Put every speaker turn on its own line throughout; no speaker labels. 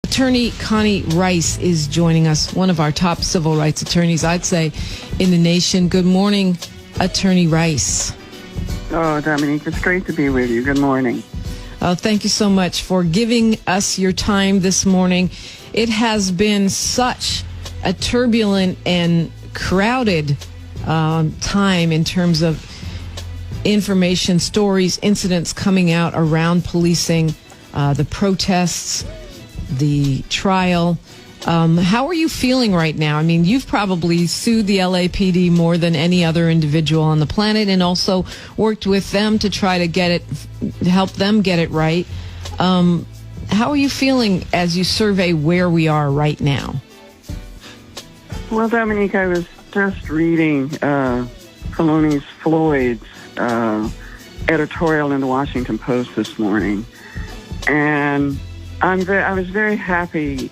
Attorney Connie Rice is joining us, one of our top civil rights attorneys, I'd say, in the nation. Good morning, Attorney Rice.
Oh, Dominique, it's great to be with you. Good morning.
Thank you so much for giving us your time this morning. It has been such a turbulent and crowded time in terms of information, stories, incidents coming out around policing, the protests, the trial. How are you feeling right now? I mean, you've probably sued the LAPD more than any other individual on the planet, and also worked with them to try to help them get it right. How are you feeling as you survey where we are right now?
Well, Dominique, I was just reading Floyd's editorial in the Washington Post this morning, and I was very happy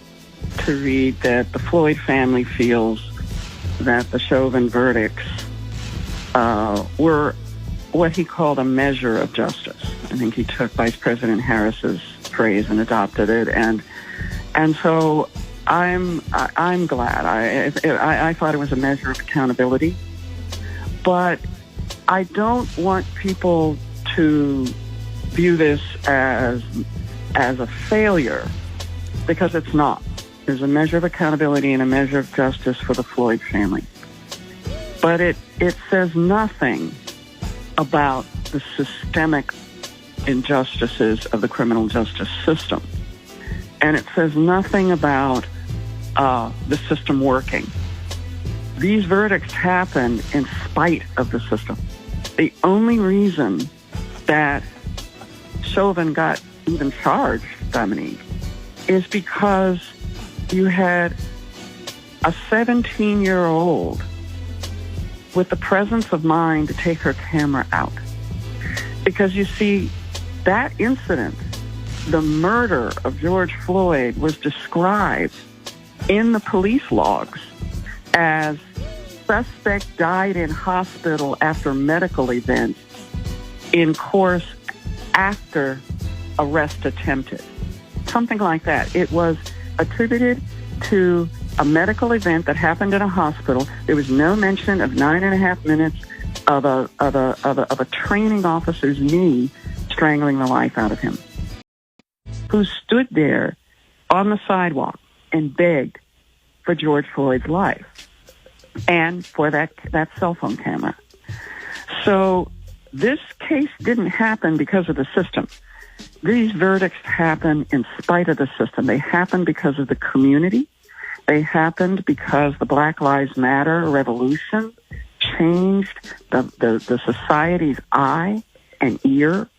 to read that the Floyd family feels that the Chauvin verdicts were what he called a measure of justice. I think he took Vice President Harris's phrase and adopted it, and so I'm glad. I thought it was a measure of accountability, but I don't want people to view this as a failure, because it's not. There's a measure of accountability and a measure of justice for the Floyd family. But it says nothing about the systemic injustices of the criminal justice system. And it says nothing about the system working. These verdicts happen in spite of the system. The only reason that Chauvin got even charged, Dominique, is because you had a 17-year-old with the presence of mind to take her camera out. Because you see, that incident, the murder of George Floyd, was described in the police logs as suspect died in hospital after medical event, in course after arrest attempted. Something like that. It was attributed to a medical event that happened in a hospital. There was no mention of 9.5 minutes of a training officer's knee strangling the life out of him, who stood there on the sidewalk and begged for George Floyd's life and for that cell phone camera. So this case didn't happen because of the system. These verdicts happen in spite of the system. They happen because of the community. They happened because the Black Lives Matter revolution changed the society's eye and ear.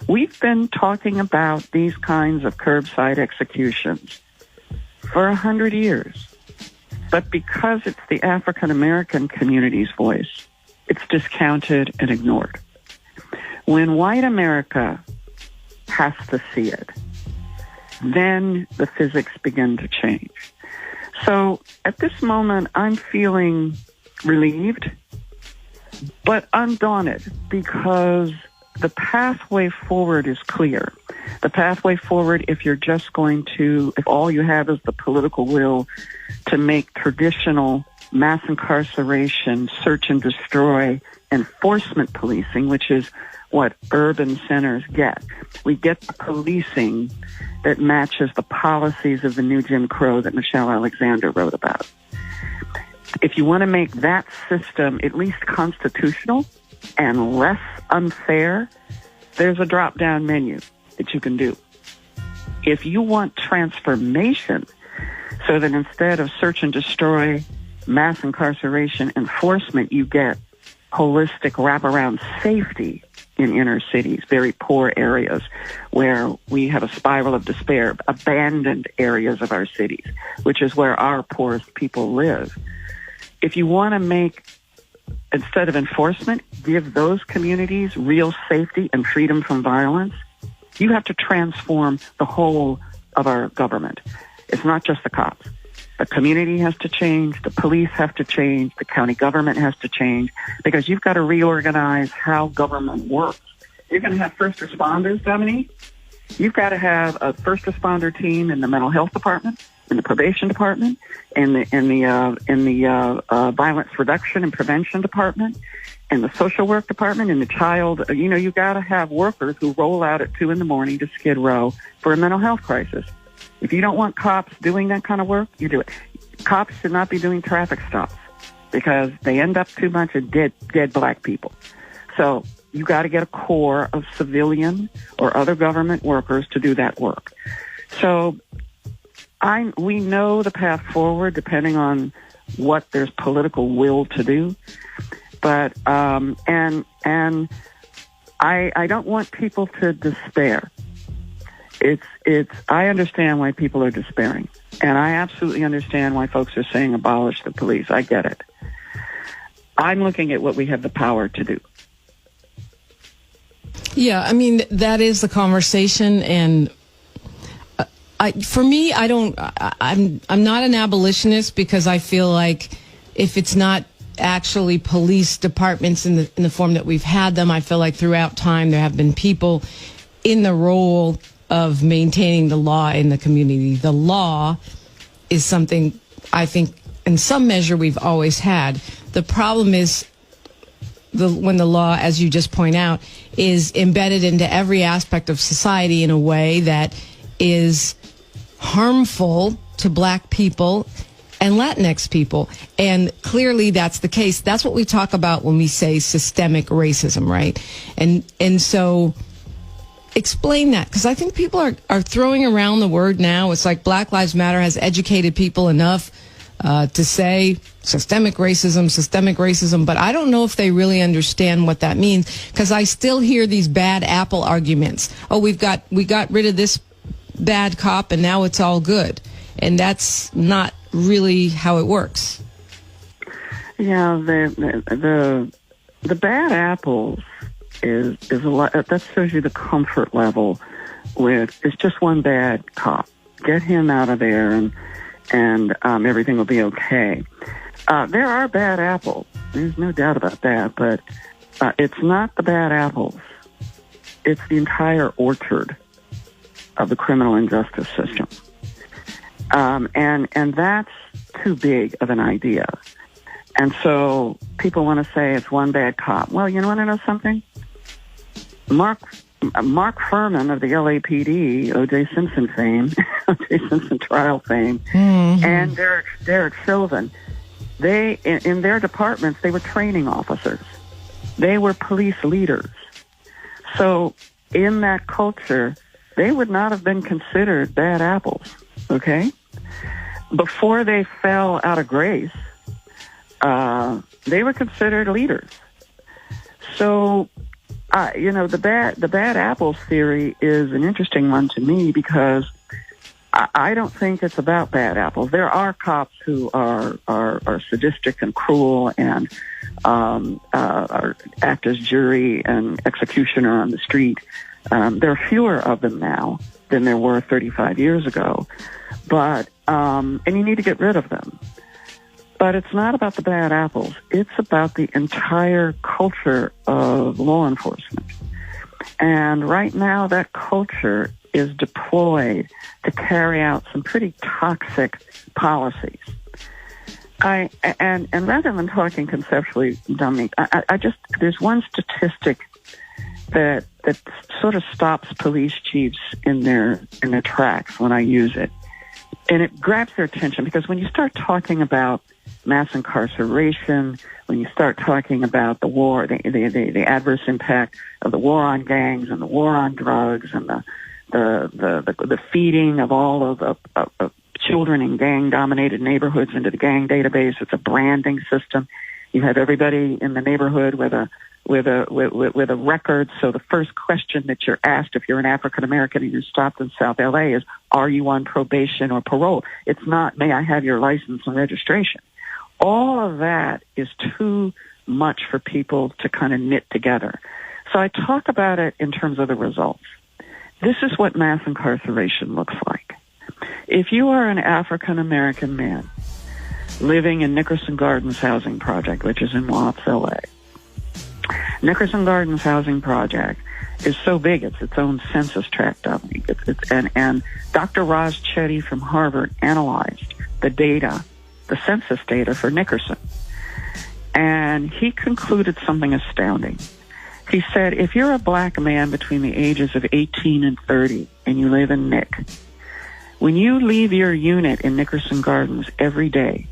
We've been talking about these kinds of curbside executions for 100 years. But because it's the African American community's voice, it's discounted and ignored. When white America has to see it, then the physics begin to change. So at this moment, I'm feeling relieved, but undaunted, because the pathway forward is clear. The pathway forward, if all you have is the political will to make traditional mass incarceration, search and destroy, enforcement policing, which is what urban centers get. We get the policing that matches the policies of the new Jim Crow that Michelle Alexander wrote about. If you want to make that system at least constitutional and less unfair, there's a drop-down menu that you can do. If you want transformation, so that instead of search and destroy, mass incarceration, enforcement, you get holistic wraparound safety in inner cities, very poor areas where we have a spiral of despair, abandoned areas of our cities, which is where our poorest people live. If you want to make, instead of enforcement, give those communities real safety and freedom from violence, you have to transform the whole of our government. It's not just the cops. The community has to change, the police have to change, the county government has to change, because you've got to reorganize how government works. You're going to have first responders, Dominique, You've got to have a first responder team in the mental health department, in the probation department, in the violence reduction and prevention department, in the social work department, in the child. You've got to have workers who roll out at 2 a.m. to Skid Row for a mental health crisis. If you don't want cops doing that kind of work, you do it. Cops should not be doing traffic stops because they end up too much of dead black people. So you got to get a corps of civilian or other government workers to do that work. So we know the path forward depending on what there's political will to do. But I don't want people to despair. I understand why people are despairing, and I absolutely understand why folks are saying abolish the police. I get it. I'm looking at what we have the power to do.
Yeah, I mean, that is the conversation, and for me, I'm not an abolitionist because I feel like if it's not actually police departments in the form that we've had them, I feel like throughout time there have been people in the role of maintaining the law in the community. The law is something I think in some measure we've always had. The problem is when the law, as you just point out, is embedded into every aspect of society in a way that is harmful to black people and Latinx people. And clearly that's the case. That's what we talk about when we say systemic racism, right? And so explain that, because I think people are throwing around the word now. It's like Black Lives Matter has educated people enough to say systemic racism, but I don't know if they really understand what that means, because I still hear these bad apple arguments. Oh, we got rid of this bad cop and now it's all good. And that's not really how it works.
Yeah, the bad apples is a lot. That shows you the comfort level with it's just one bad cop. Get him out of there and everything will be okay. There are bad apples. There's no doubt about that, but it's not the bad apples. It's the entire orchard of the criminal injustice system. And that's too big of an idea. And so people want to say it's one bad cop. Well, you want to know something? Mark Furman of the LAPD, O.J. Simpson fame, O.J. Simpson trial fame, and Derek Chauvin, they, in their departments, they were training officers. They were police leaders. So in that culture, they would not have been considered bad apples, okay? Before they fell out of grace, they were considered leaders. So, the bad apples theory is an interesting one to me because I don't think it's about bad apples. There are cops who are sadistic and cruel and act as jury and executioner on the street. There are fewer of them now than there were 35 years ago, but and you need to get rid of them. But it's not about the bad apples. It's about the entire culture of law enforcement. And right now, that culture is deployed to carry out some pretty toxic policies. And rather than talking conceptually, Dominique, there's one statistic that sort of stops police chiefs in their tracks when I use it. And it grabs their attention because when you start talking about mass incarceration, when you start talking about the war, the adverse impact of the war on gangs and the war on drugs and the feeding of all of children in gang-dominated neighborhoods into the gang database. It's a branding system. You have everybody in the neighborhood with a record. So the first question that you're asked if you're an African American and you're stopped in South LA is, are you on probation or parole? It's not, may I have your license and registration? All of that is too much for people to kind of knit together. So I talk about it in terms of the results. This is what mass incarceration looks like. If you are an African American man living in Nickerson Gardens housing project, which is in Watts, LA, Nickerson Gardens housing project is so big, it's its own census tract, Dominique. And Dr. Raj Chetty from Harvard analyzed the data, the census data for Nickerson. And he concluded something astounding. He said, if you're a black man between the ages of 18 and 30 and you live in Nick, when you leave your unit in Nickerson Gardens every day,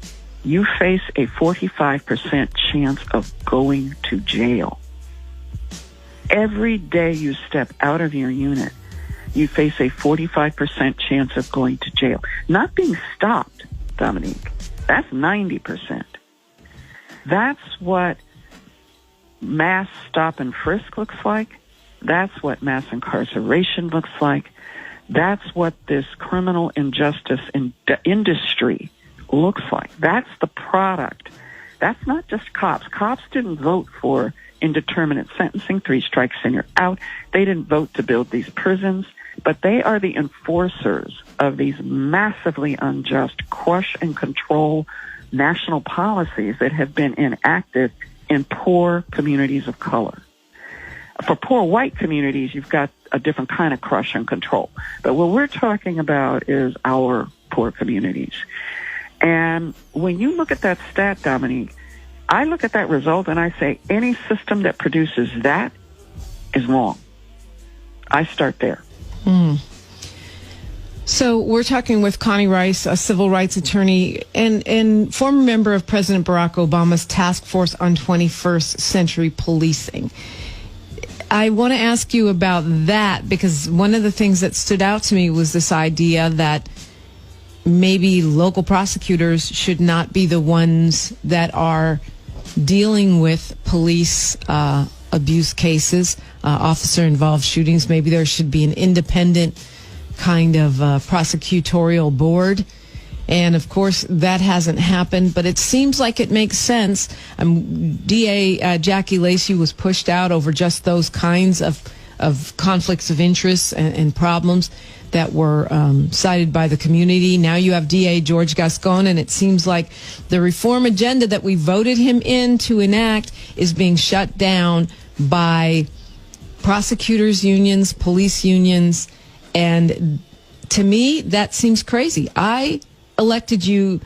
you face a 45% chance of going to jail. Every day you step out of your unit, you face a 45% chance of going to jail. Not being stopped, Dominique. That's 90%. That's what mass stop and frisk looks like. That's what mass incarceration looks like. That's what this criminal injustice industry looks like. That's the product. That's not just cops. Cops didn't vote for indeterminate sentencing, 3 strikes and you're out. They didn't vote to build these prisons, but they are the enforcers of these massively unjust crush and control national policies that have been enacted in poor communities of color. For poor white communities, you've got a different kind of crush and control. But what we're talking about is our poor communities. And when you look at that stat, Dominique, I look at that result and I say any system that produces that is wrong. I start there.
So we're talking with Connie Rice, a civil rights attorney and former member of President Barack Obama's Task Force on 21st Century Policing. I want to ask you about that because one of the things that stood out to me was this idea that maybe local prosecutors should not be the ones that are dealing with police abuse cases, officer-involved shootings. Maybe there should be an independent kind of prosecutorial board. And, of course, that hasn't happened, but it seems like it makes sense. DA Jackie Lacey was pushed out over just those kinds of conflicts of interest and problems that were cited by the community. Now you have DA George Gascon, and it seems like the reform agenda that we voted him in to enact is being shut down by prosecutors' unions, police unions, and to me, that seems crazy. I elected you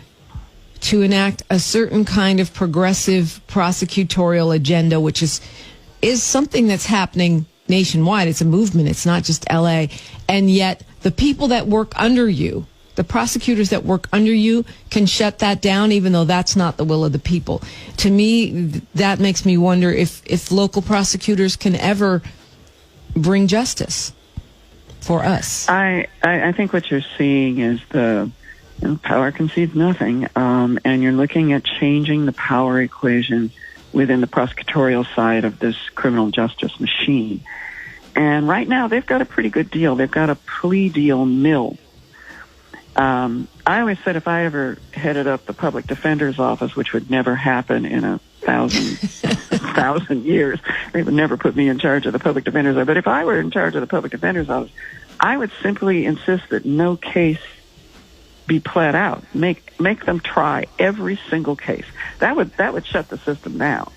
to enact a certain kind of progressive prosecutorial agenda, which is something that's happening nationwide. It's a movement. It's not just LA. And yet the people that work under you, the prosecutors that work under you, can shut that down, even though that's not the will of the people. To me, that makes me wonder if local prosecutors can ever bring justice for us.
I think what you're seeing is power concedes nothing, and you're looking at changing the power equation within the prosecutorial side of this criminal justice machine. And right now, they've got a pretty good deal. They've got a plea deal mill. I always said if I ever headed up the public defender's office, which would never happen in 1,000 years, they would never put me in charge of the public defender's office. But if I were in charge of the public defender's office, I would simply insist that no case be pled out. Make them try every single case. That would shut the system down.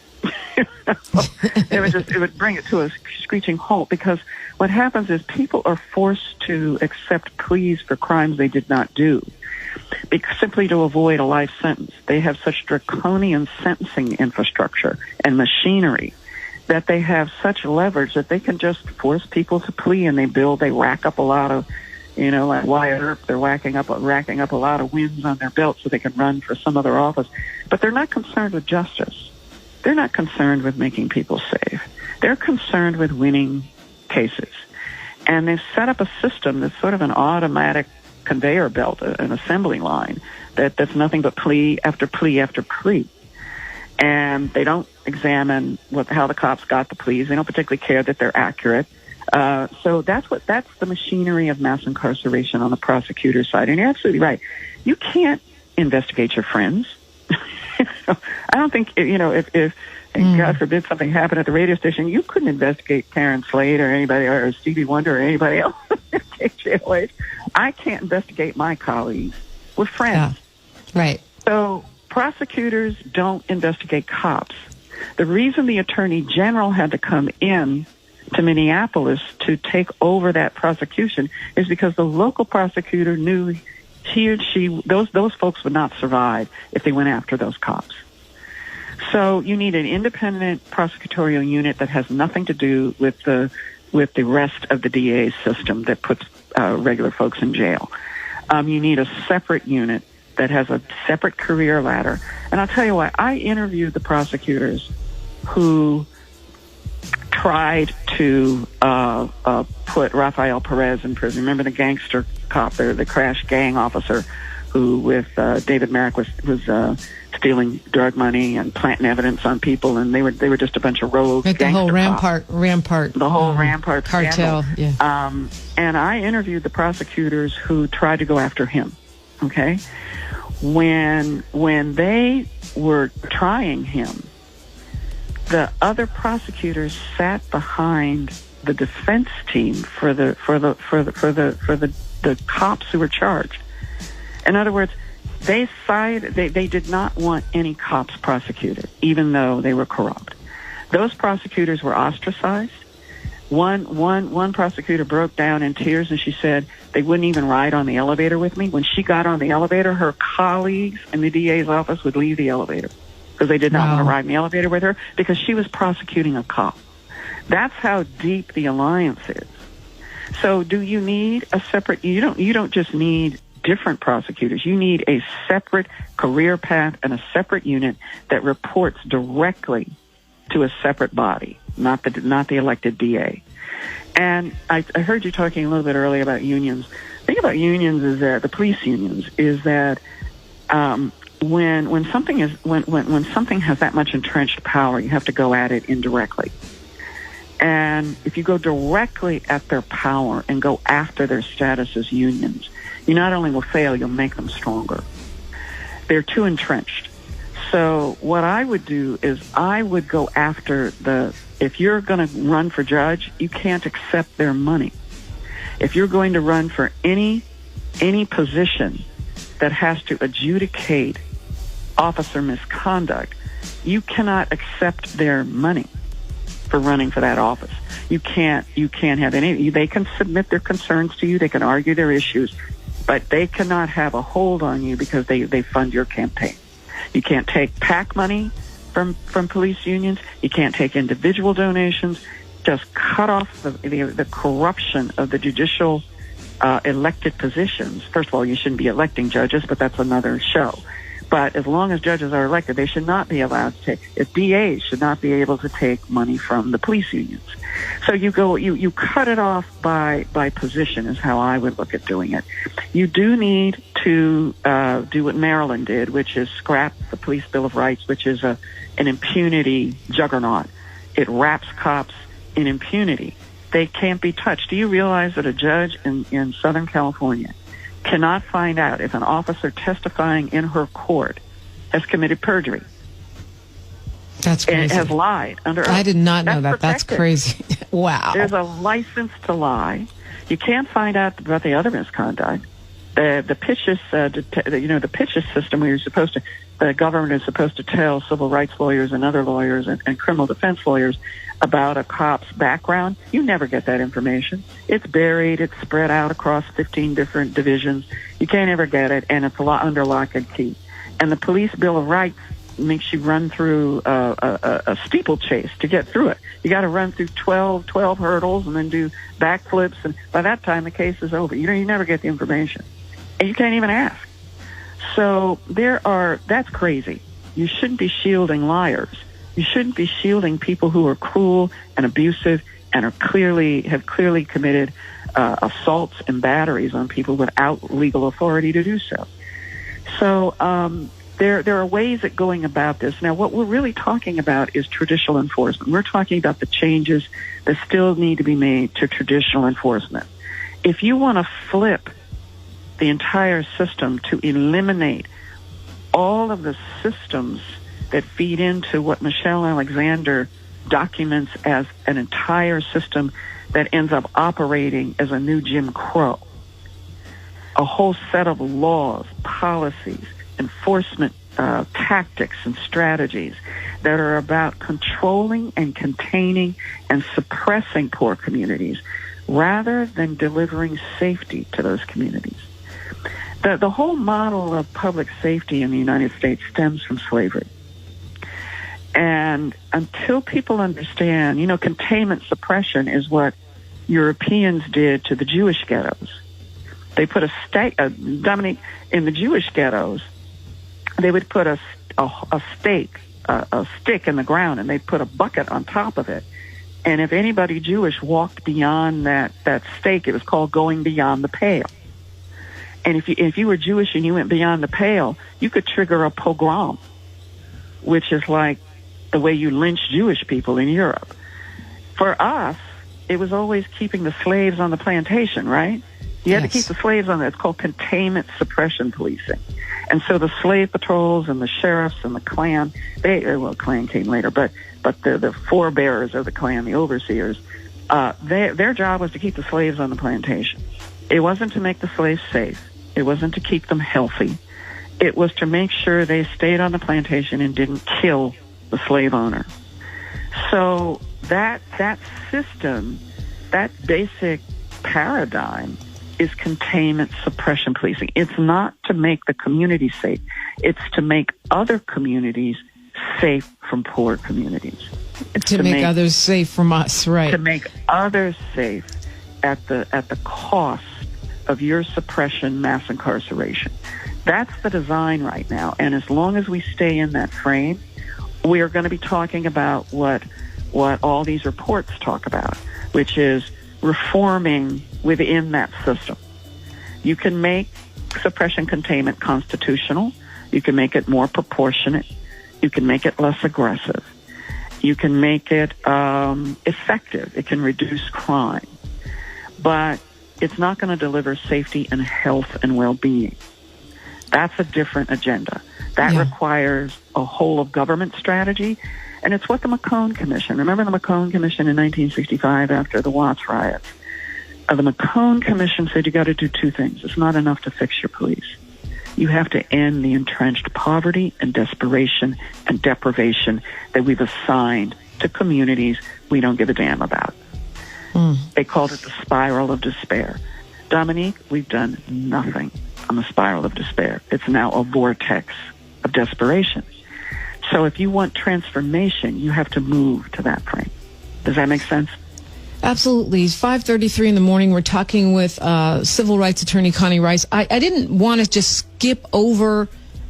It would bring it to a screeching halt, because what happens is people are forced to accept pleas for crimes they did not do, simply to avoid a life sentence. They have such draconian sentencing infrastructure and machinery that they have such leverage that they can just force people to plea, and they rack up a lot of, like Wyatt Earp, they're racking up a lot of wins on their belt so they can run for some other office. But they're not concerned with justice. They're not concerned with making people safe. They're concerned with winning cases. And they've set up a system that's sort of an automatic conveyor belt, an assembly line, that's nothing but plea after plea after plea. And they don't examine how the cops got the pleas. They don't particularly care that they're accurate. So that's the machinery of mass incarceration on the prosecutor side. And you're absolutely right. You can't investigate your friends. I don't think, if God forbid something happened at the radio station, you couldn't investigate Karen Slade or anybody, or Stevie Wonder or anybody else. I can't investigate my colleagues. We're friends.
Yeah. Right.
So prosecutors don't investigate cops. The reason the Attorney General had to come in to Minneapolis to take over that prosecution is because the local prosecutor knew those folks would not survive if they went after those cops. So you need an independent prosecutorial unit that has nothing to do with the rest of the DA's system that puts regular folks in jail. You need a separate unit that has a separate career ladder. And I'll tell you what, I interviewed the prosecutors who tried to put Rafael Perez in prison. Remember the gangster cop, the crash gang officer who with David Merrick was stealing drug money and planting evidence on people, and they were just a bunch of rogue
gangster
cops.
The whole
Rampart
cartel.
Scandal.
Yeah.
And I interviewed the prosecutors who tried to go after him. Okay, when they were trying him, the other prosecutors sat behind the defense team for the cops who were charged. In other words, they did not want any cops prosecuted, even though they were corrupt. Those prosecutors were ostracized. One prosecutor broke down in tears, and she said they wouldn't even ride on the elevator with me. When she got on the elevator, her colleagues in the DA's office would leave the elevator because they did not want to ride in the elevator with her because she was prosecuting a cop. That's how deep the alliance is. So do you need a separate, you don't just need different prosecutors. You need a separate career path and a separate unit that reports directly to a separate body, not the elected DA. And I heard you talking a little bit earlier about unions. The thing about unions is that the police unions is that when something has that much entrenched power, you have to go at it indirectly. And if you go directly at their power and go after their status as unions, you not only will fail, you'll make them stronger. They're too entrenched. So what I would do is I would go after if you're going to run for judge, you can't accept their money. If you're going to run for any position that has to adjudicate officer misconduct, you cannot accept their money for running for that office. You can't have any. They can submit their concerns to you. They can argue their issues, but they cannot have a hold on you because they fund your campaign. You can't take PAC money from police unions. You can't take individual donations. Just cut off the corruption of the judicial elected positions. First of all, you shouldn't be electing judges, but that's another show. But as long as judges are elected, they should not be allowed to take. If DAs should not be able to take money from the police unions. So you cut it off by position is how I would look at doing it. You do need to do what Maryland did, which is scrap the Police Bill of Rights, which is an impunity juggernaut. It wraps cops in impunity. They can't be touched. Do you realize that a judge in Southern California cannot find out if an officer testifying in her court has committed perjury?
That's crazy.
And has lied under oath.
I did not know that.
Protected.
That's crazy. Wow.
There's a license to lie. You can't find out about the other misconduct. The pitches, the pitches system where the government is supposed to tell civil rights lawyers and other lawyers and criminal defense lawyers about a cop's background. You never get that information. It's buried. It's spread out across 15 different divisions. You can't ever get it, and it's under lock and key. And the Police Bill of Rights makes you run through a steeplechase to get through it. You got to run through 12 hurdles and then do backflips, and by that time the case is over. You never get the information, and you can't even ask. So that's crazy. You shouldn't be shielding liars. You shouldn't be shielding people who are cruel and abusive and have clearly committed assaults and batteries on people without legal authority to do so. So there are ways at going about this. Now, what we're really talking about is traditional enforcement. We're talking about the changes that still need to be made to traditional enforcement. If you want to flip the entire system to eliminate all of the systems that feed into what Michelle Alexander documents as an entire system that ends up operating as a new Jim Crow, a whole set of laws, policies, enforcement tactics and strategies that are about controlling and containing and suppressing poor communities rather than delivering safety to those communities. The whole model of public safety in the United States stems from slavery. And until people understand, containment suppression is what Europeans did to the Jewish ghettos. They put a stake, Dominique, in the Jewish ghettos, they would put a stake, a stick in the ground, and they'd put a bucket on top of it. And if anybody Jewish walked beyond that stake, it was called going beyond the pale. And if you were Jewish and you went beyond the pale, you could trigger a pogrom, which is like the way you lynch Jewish people in Europe. For us, it was always keeping the slaves on the plantation, right? You had to keep the slaves on there. It's called containment suppression policing. And so the slave patrols and the sheriffs and the Klan, Klan came later, but the forebearers of the Klan, the overseers, their job was to keep the slaves on the plantation. It wasn't to make the slaves safe. It wasn't to keep them healthy. It was to make sure they stayed on the plantation and didn't kill the slave owner. So that system, that basic paradigm, is containment suppression policing. It's not to make the community safe. It's to make other communities safe from poor communities. It's
to make others safe from us, right?
To make others safe at the cost of your suppression, mass incarceration. That's the design right now. And as long as we stay in that frame, we are going to be talking about what all these reports talk about, which is reforming within that system. You can make suppression containment constitutional. You can make it more proportionate. You can make it less aggressive. You can make it effective. It can reduce crime. But it's not going to deliver safety and health and well-being. That's a different agenda. That requires a whole-of-government strategy, and it's what the McCone Commission, remember the McCone Commission in 1965 after the Watts riots? The McCone Commission said you got to do two things. It's not enough to fix your police. You have to end the entrenched poverty and desperation and deprivation that we've assigned to communities we don't give a damn about. They called it the spiral of despair. Dominique, we've done nothing on the spiral of despair. It's now a vortex of desperation. So if you want transformation, you have to move to that frame. Does that make sense?
Absolutely. It's 5:33 in the morning. We're talking with civil rights attorney Connie Rice. I didn't want to just skip over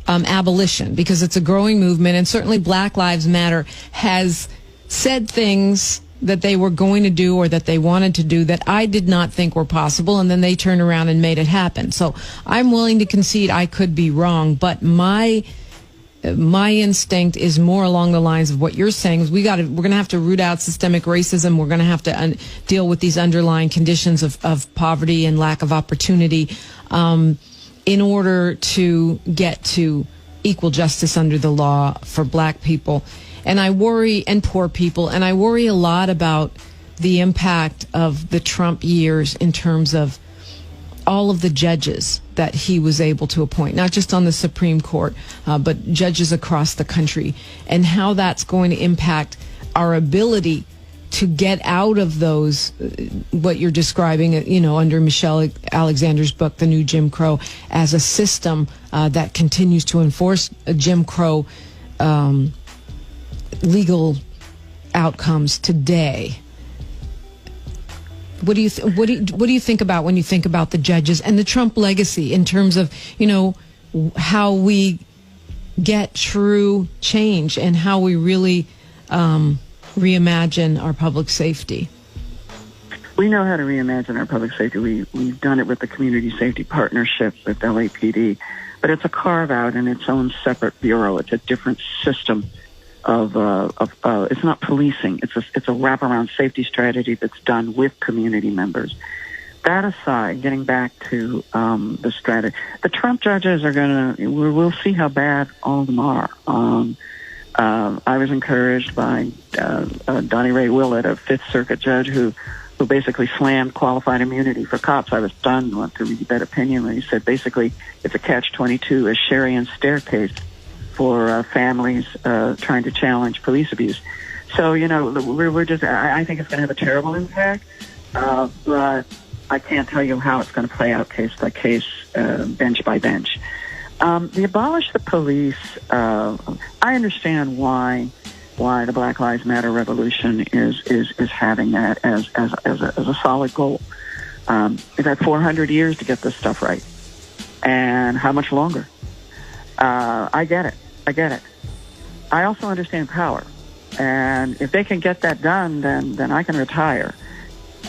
abolition because it's a growing movement, and certainly Black Lives Matter has said things that they were going to do or that they wanted to do that I did not think were possible, and then they turned around and made it happen. So I'm willing to concede I could be wrong, but my instinct is more along the lines of what you're saying. We're going to have to root out systemic racism. We're going to have to deal with these underlying conditions of poverty and lack of opportunity in order to get to equal justice under the law for Black people. And I worry, and poor people, and I worry a lot about the impact of the Trump years in terms of all of the judges that he was able to appoint, not just on the Supreme Court, but judges across the country, and how that's going to impact our ability to get out of those, what you're describing, under Michelle Alexander's book, The New Jim Crow, as a system that continues to enforce Jim Crow legal outcomes today. What do you think about when you think about the judges and the Trump legacy in terms of how we get true change and how we really reimagine our public safety?
We know how to reimagine our public safety. We've done it with the Community Safety Partnership with LAPD, but it's a carve out in its own separate bureau. It's a different system it's not policing. It's a wraparound safety strategy that's done with community members. That aside, getting back to the strategy, the Trump judges are we'll see how bad all of them are. I was encouraged by Donnie Ray Willett, a Fifth Circuit judge who basically slammed qualified immunity for cops. I was stunned to read that opinion when he said basically it's a catch-22, a Sherian staircase for families trying to challenge police abuse. So, we're just, I think it's going to have a terrible impact, but I can't tell you how it's going to play out case by case, bench by bench. The abolish the police, I understand why the Black Lives Matter revolution is having that as a solid goal. We've had 400 years to get this stuff right. And how much longer? I get it. I also understand power. And if they can get that done, then I can retire.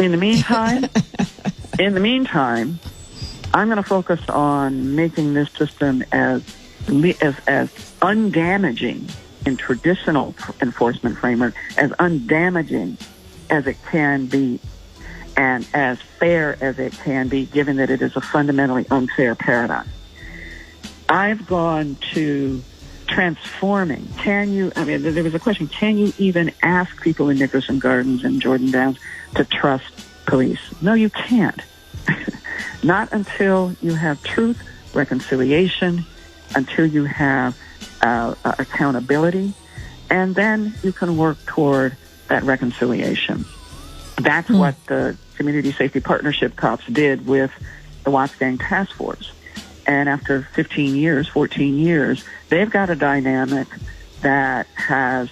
In the meantime, I'm going to focus on making this system as undamaging in traditional enforcement framework, as undamaging as it can be, and as fair as it can be, given that it is a fundamentally unfair paradigm. I've gone to transforming. There was a question, can you even ask people in Nickerson Gardens and Jordan Downs to trust police? No, you can't. Not until you have truth, reconciliation, until you have accountability, and then you can work toward that reconciliation. That's what the Community Safety Partnership cops did with the Watts Gang Task Force. And after 14 years, they've got a dynamic that has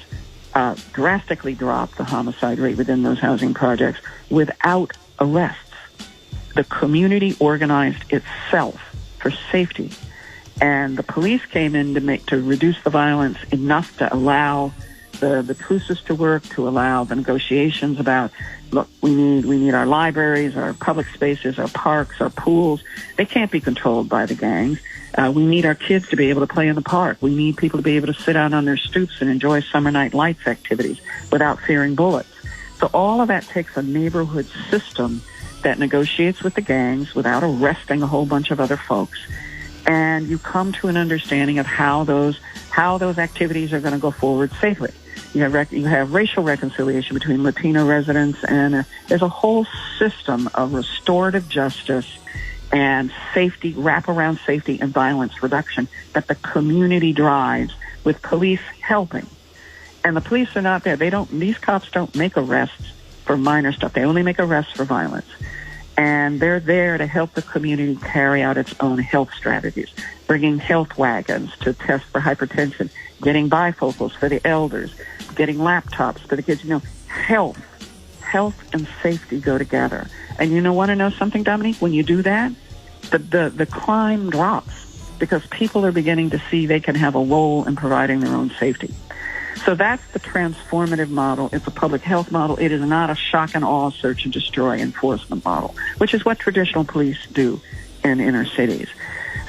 drastically dropped the homicide rate within those housing projects without arrests. The community organized itself for safety, and the police came in to reduce the violence enough to allow the truces to work, to allow the negotiations about, look, we need our libraries, our public spaces, our parks, our pools. They can't be controlled by the gangs. We need our kids to be able to play in the park. We need people to be able to sit out on their stoops and enjoy summer night lights activities without fearing bullets. So all of that takes a neighborhood system that negotiates with the gangs without arresting a whole bunch of other folks. And you come to an understanding of how those activities are going to go forward safely. You have racial reconciliation between Latino residents, and there's a whole system of restorative justice and safety, wraparound safety and violence reduction that the community drives, with police helping. And the police are not there. These cops don't make arrests for minor stuff. They only make arrests for violence. And they're there to help the community carry out its own health strategies, bringing health wagons to test for hypertension, getting bifocals for the elders, getting laptops for the kids. Health and safety go together. And you want to know something, Dominique? When you do that, the crime drops because people are beginning to see they can have a role in providing their own safety. So that's the transformative model. It's a public health model. It is not a shock and awe, search and destroy enforcement model, which is what traditional police do in inner cities.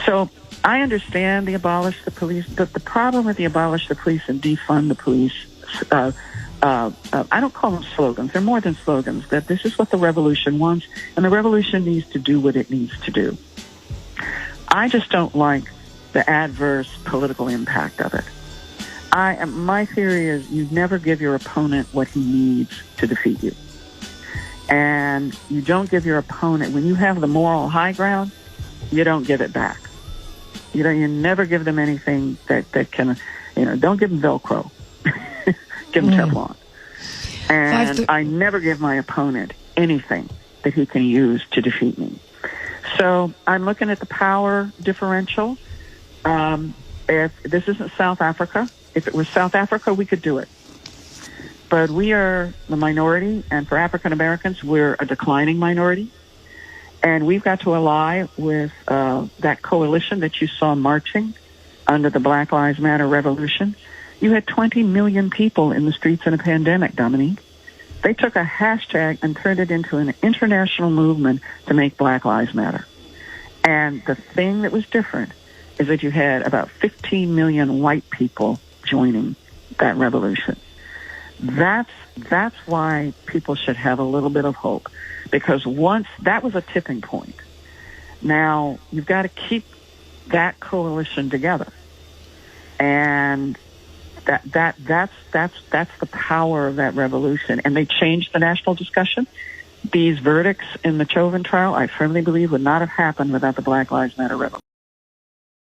So I understand the abolish the police, but the problem with the abolish the police and defund the police, I don't call them slogans. They're more than slogans. That this is what the revolution wants, and the revolution needs to do what it needs to do. I just don't like the adverse political impact of it. My theory is you never give your opponent what he needs to defeat you. And you don't give your opponent, when you have the moral high ground, you don't give it back. You never give them anything that can, don't give them Velcro. Give them Teflon. And I never give my opponent anything that he can use to defeat me. So I'm looking at the power differential. If this isn't South Africa, if it was South Africa, we could do it. But we are the minority, and for African Americans, we're a declining minority. And we've got to ally with that coalition that you saw marching under the Black Lives Matter revolution. You had 20 million people in the streets in a pandemic, Dominique. They took a hashtag and turned it into an international movement to make Black Lives Matter. And the thing that was different is that you had about 15 million white people joining that revolution. That's why people should have a little bit of hope, because once that was a tipping point, now you've got to keep that coalition together, and that's the power of that revolution. And they changed the national discussion. These verdicts in the Chauvin trial, I firmly believe, would not have happened without the Black Lives Matter revolution.